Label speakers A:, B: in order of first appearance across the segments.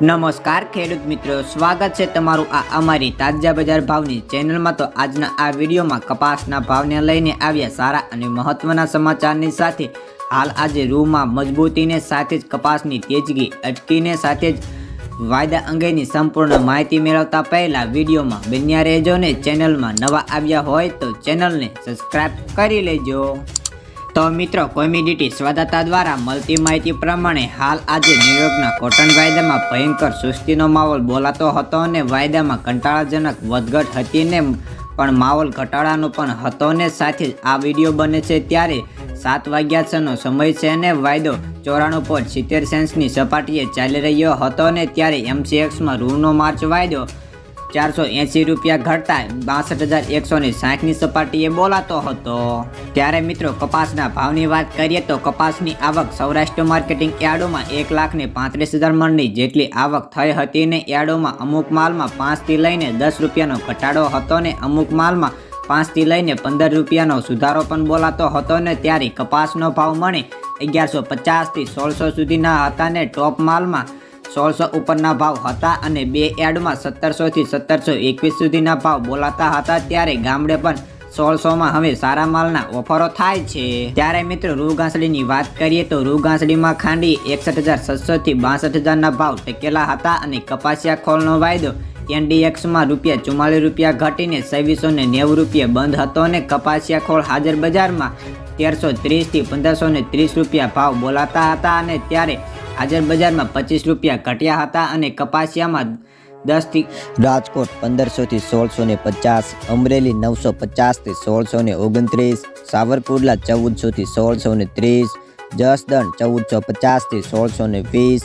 A: નમસ્કાર ખેડૂત મિત્રો, સ્વાગત છે તમારું આ અમારી તાજા બજાર ભાવની ચેનલમાં। તો આજના આ વિડીયોમાં કપાસના ભાવને લઈને આવ્યા સારા અને મહત્વના સમાચારની સાથે હાલ આજે રૂમાં મજબૂતીને સાથે જ કપાસની તેજગી અટકીને સાથે જ વાયદા અંગેની સંપૂર્ણ માહિતી મેળવતા પહેલા વિડીયોમાં બન્યા રહેજો ને ચેનલમાં નવા આવ્યા હોય તો ચેનલને સબસ્ક્રાઇબ કરી લેજો। તો મિત્રો, કોમ્યુનિટી સંવાદદાતા દ્વારા મળતી માહિતી પ્રમાણે હાલ આજે ન્યુયોર્કના કોટન વાયદામાં ભયંકર સુસ્તીનો માહોલ બોલાતો હતો અને વાયદામાં કંટાળાજનક વધઘટ હતી ને પણ માહોલ ઘટાડાનો પણ હતો ને સાથે જ આ વિડીયો બને છે ત્યારે 7 વાગ્યાનો સમય છે અને વાયદો 94.70 સેન્ટ્સની સપાટીએ ચાલી રહ્યો હતો ને ત્યારે MCXમાં રૂનો માર્ચ વાયદો 480 રૂપિયા ઘટતા 62,160ની સપાટીએ બોલાતો હતો। ત્યારે મિત્રો, કપાસના ભાવની વાત કરીએ તો કપાસની આવક સૌરાષ્ટ્ર માર્કેટિંગ યાર્ડોમાં 1,35,000 મણની જેટલી આવક થઈ હતી ને યાર્ડોમાં અમુક માલમાં 5 થી લઈને 10 રૂપિયાનો ઘટાડો હતો ને અમુક માલમાં 5 થી લઈને 15 રૂપિયાનો સુધારો પણ બોલાતો હતો ને ત્યારે કપાસનો ભાવ મણે 1150 થી 1600 સુધીના હતા ને ટોપ માલમાં 1600 ઉપરના ભાવ હતા અને બે યાર્ડમાં 1700 થી 1721 સુધીના ભાવ બોલાતા હતા। ત્યારે ગામડે પણ 1600માં હવે સારા માલના ઓફરો થાય છે। ત્યારે મિત્રો, રૂ ઘાસડીની વાત કરીએ તો રૂ ઘાસડીમાં ખાંડી 61,700 થી 62,000ના ભાવ ટકેલા હતા અને કપાસિયા ખોળનો વાયદો NDXમાં ₹44 રૂપિયા ઘટીને 2690 રૂપિયા બંધ હતો અને કપાસિયા ખોળ હાજર બજારમાં 1330 થી 1530 રૂપિયા ભાવ બોલાતા હતા અને ત્યારે હાજર બજારમાં 25 રૂપિયા ઘટ્યા હતા અને કપાસિયામાં 10 થી
B: રાજકોટ 1500 થી 1650, અમરેલી 950 થી 1629, સાવરકુંડલા 1400 થી 1630, જસદણ 1450 થી 1620,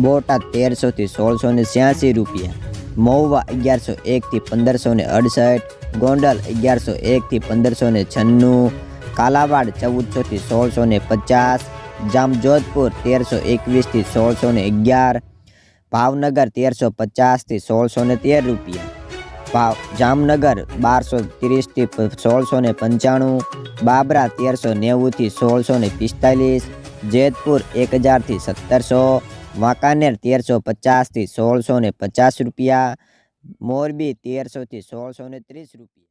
B: બોટાદ 1300 થી 1686 રૂપિયા, મહુવા 1101 થી 1568, ગોંડલ 1101 થી 1596, કાલાવાડ 1400 થી 1650, જામજોધપુર 1321 થી 1611, ભાવનગર 1350 થી 1613 રૂપિયા, જામનગર 1230 થી 1695, બાબરા 1390 થી 1645, જેતપુર 1000 થી 1700, વાંકાનેર 1350 થી 1650 રૂપિયા, મોરબી 1300 થી 1630 રૂપિયા।